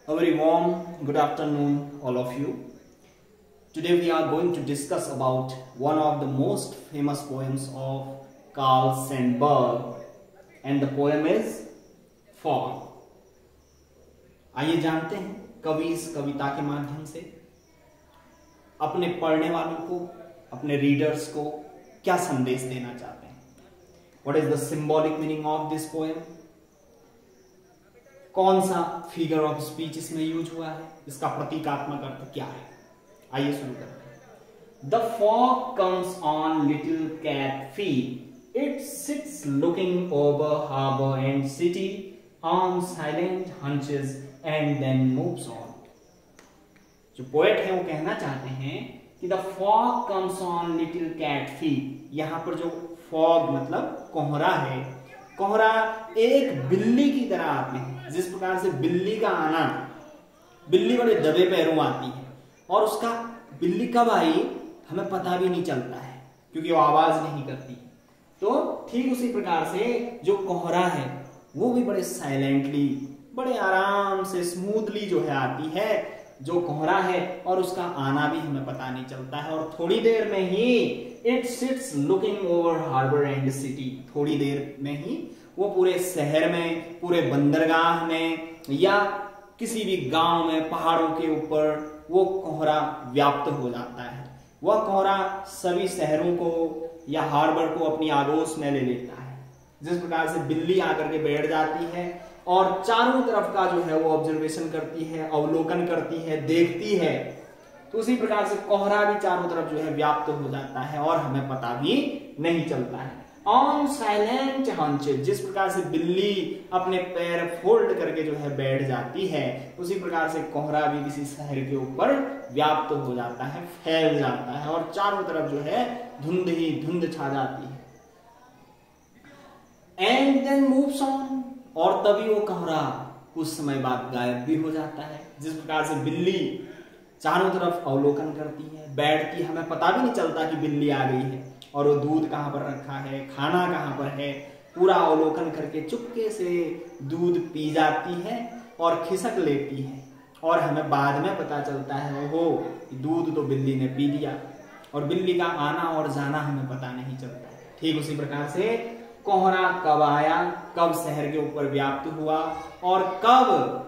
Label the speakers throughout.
Speaker 1: A very warm good afternoon, all of you. Today we are going to discuss about one of the most famous poems of Carl Sandburg, and the poem is Fog. आइए जानते हैं कवि इस कविता के माध्यम से अपने पढ़ने वालों को, अपने रीडर्स को क्या संदेश देना चाहते हैं. What is the symbolic meaning of this poem? कौन सा फिगर ऑफ स्पीच इसमें यूज हुआ है, इसका प्रतीकात्मक अर्थ क्या है. आइए शुरू करते हैं. The fog comes on little cat feet, it sits looking over harbour and city on silent haunches and then moves on. जो पोएट है वो कहना चाहते हैं कि the fog comes on little cat feet. यहां पर जो फॉग मतलब कोहरा है, कोहरा एक बिल्ली की तरह आते हैं. जिस प्रकार से बिल्ली का आना, बिल्ली बड़े दबे पैरों आती है और उसका बिल्ली कब आई हमें पता भी नहीं चलता है क्योंकि वो आवाज नहीं करती. तो ठीक उसी प्रकार से जो कोहरा है वो भी बड़े साइलेंटली, बड़े आराम से, स्मूथली जो है आती है जो कोहरा है, और उसका आना भी हमें पता नहीं चलता है. और थोड़ी देर में ही it sits looking over harbour and city, थोड़ी देर में ही वो पूरे शहर में, पूरे बंदरगाह में या किसी भी गांव में, पहाड़ों के ऊपर वो कोहरा व्याप्त हो जाता है. वह कोहरा सभी शहरों को या हार्बर को अपनी आगोश में ले लेता है. जिस प्रकार से बिल्ली आकर के बैठ जाती है और चारों तरफ का जो है वो ऑब्जर्वेशन करती है, अवलोकन करती है, देखती है, तो उसी प्रकार से कोहरा भी चारों तरफ जो है व्याप्त हो जाता है और हमें पता भी नहीं चलता है. ऑन साइलेंट हंचेस, जिस प्रकार से बिल्ली अपने पैर फोल्ड करके जो है बैठ जाती है, उसी प्रकार से कोहरा भी किसी शहर के ऊपर व्याप्त हो जाता है, फैल जाता है और चारों तरफ जो है धुंध ही धुंध छा जाती है. एंड देन मूव्स ऑन, और तभी वो कोहरा कुछ समय बाद गायब भी हो जाता है. जिस प्रकार से बिल्ली चारों तरफ अवलोकन करती है, बैठती, हमें पता भी नहीं चलता कि बिल्ली आ गई है और वो दूध कहां पर रखा है, खाना कहां पर है, पूरा अवलोकन करके चुपके से दूध पी जाती है और खिसक लेती है और हमें बाद में पता चलता है ओहो दूध तो बिल्ली ने पी लिया, और बिल्ली का आना और जाना हमें पता नहीं चलता है. ठीक उसी प्रकार से कोहरा कब आया, कब शहर के ऊपर व्याप्त हुआ और कब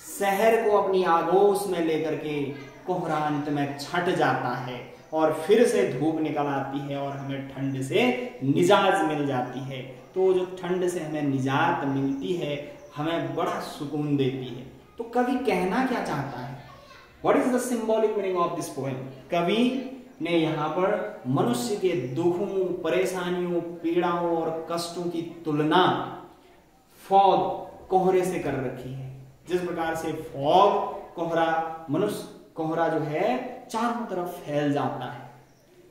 Speaker 1: शहर को अपनी आगोश में लेकर के कोहरा अंत में छट जाता है और फिर से धूप निकल आती है और हमें ठंड से निजात मिल जाती है. तो जो ठंड से हमें निजात मिलती है हमें बड़ा सुकून देती है. तो कवि कहना क्या चाहता है? What is the symbolic meaning of this poem? कवि ने यहाँ पर मनुष्य के दुखों, परेशानियों, पीड़ाओं और कष्टों की तुलना फॉग, कोहरे से कर रखी है. जिस प्रकार से फॉग, कोहरा, मनुष्य कोहरा जो है चारों तरफ फैल जाता है,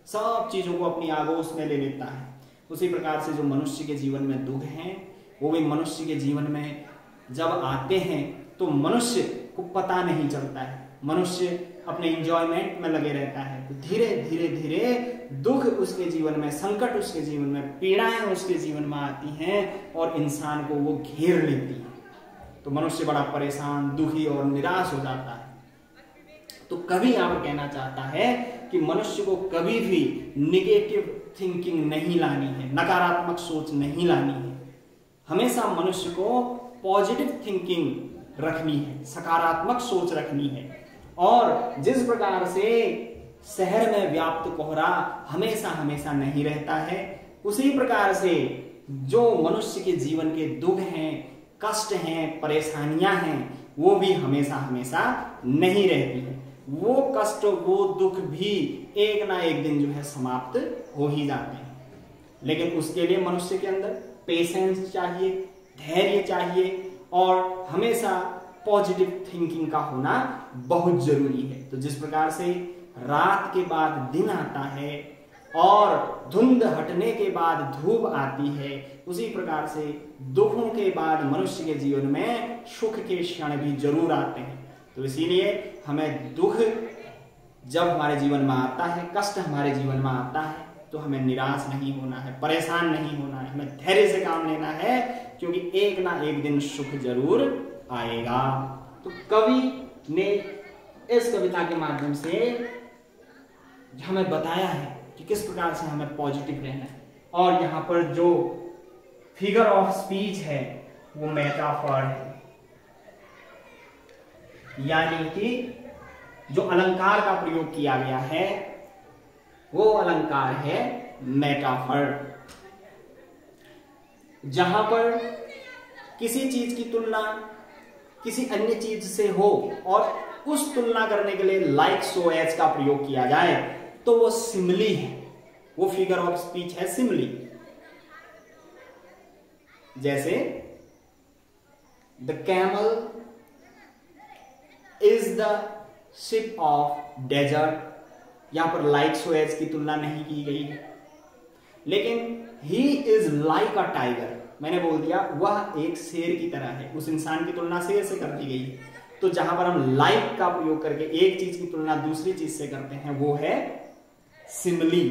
Speaker 1: सब चीजों को अपनी आगोश में ले लेता है, उसी प्रकार से जो मनुष्य के जीवन में दुख हैं वो भी मनुष्य के जीवन में जब आते हैं तो मनुष्य को पता नहीं चलता है. मनुष्य अपने एंजॉयमेंट में लगे रहता है, तो धीरे धीरे धीरे दुख उसके जीवन में, संकट उसके जीवन में, पीड़ाएं उसके जीवन में आती हैं और इंसान को वो घेर लेती है. तो मनुष्य बड़ा परेशान, दुखी और निराश हो जाता है. तो कवि यहाँ पर कहना चाहता है कि मनुष्य को कभी भी निगेटिव थिंकिंग नहीं लानी है, नकारात्मक सोच नहीं लानी है. हमेशा मनुष्य को पॉजिटिव थिंकिंग रखनी है, सकारात्मक सोच रखनी है. और जिस प्रकार से शहर में व्याप्त कोहरा हमेशा हमेशा नहीं रहता है, उसी प्रकार से जो मनुष्य के जीवन के दुख हैं, कष्ट हैं, परेशानियां हैं, वो भी हमेशा हमेशा नहीं रहती है. वो कष्ट, वो दुख भी एक ना एक दिन जो है समाप्त हो ही जाते हैं. लेकिन उसके लिए मनुष्य के अंदर पेशेंस चाहिए, धैर्य चाहिए और हमेशा पॉजिटिव थिंकिंग का होना बहुत जरूरी है. तो जिस प्रकार से रात के बाद दिन आता है और धुंध हटने के बाद धूप आती है, उसी प्रकार से दुखों के बाद मनुष्य के जीवन में सुख के क्षण भी जरूर आते हैं. तो इसीलिए हमें दुख जब हमारे जीवन में आता है, कष्ट हमारे जीवन में आता है, तो हमें निराश नहीं होना है, परेशान नहीं होना है, हमें धैर्य से काम लेना है, क्योंकि एक ना एक दिन सुख जरूर आएगा. तो कवि ने इस कविता के माध्यम से हमें बताया है कि किस प्रकार से हमें पॉजिटिव रहना है। और यहां पर जो फिगर ऑफ स्पीच है वो मेटाफर है, यानी कि जो अलंकार का प्रयोग किया गया है वो अलंकार है मेटाफर, जहां पर किसी चीज की तुलना किसी अन्य चीज से हो और उस तुलना करने के लिए लाइक सो एज का प्रयोग किया जाए तो वो सिमिली है, वो फिगर ऑफ स्पीच है सिमिली। जैसे the camel is the ship of desert, यहां पर लाइक सो एज की तुलना नहीं की गई है, लेकिन he is like a tiger, मैंने बोल दिया वह एक शेर की तरह है, उस इंसान की तुलना शेर से कर दी गई है। तो जहां पर हम लाइक का प्रयोग करके एक चीज की तुलना दूसरी चीज से करते हैं वो है सिमिली,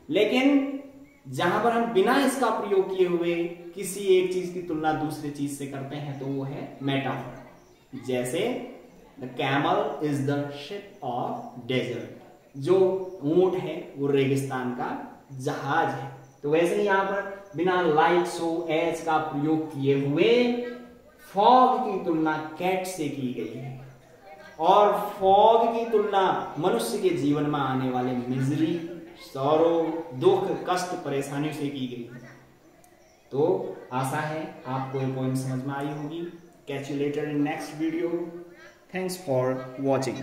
Speaker 1: लेकिन जहां पर हम बिना इसका प्रयोग किए हुए किसी एक चीज की तुलना दूसरी चीज से करते हैं तो वो है मेटाफर। जैसे the camel is the ship of desert, जो ऊंट है वो रेगिस्तान का जहाज है। तो वैसे ही यहां पर बिना लाइक सो एज का प्रयोग किए हुए फॉग की तुलना कैट से की गई है, और फॉग की तुलना मनुष्य के जीवन में आने वाले मिजरी, सौरो, दुख, कष्ट, परेशानियों से की गई है। तो आशा है आपको ये पॉइंट समझ में आई होगी। Catch you later in next video. Thanks for watching.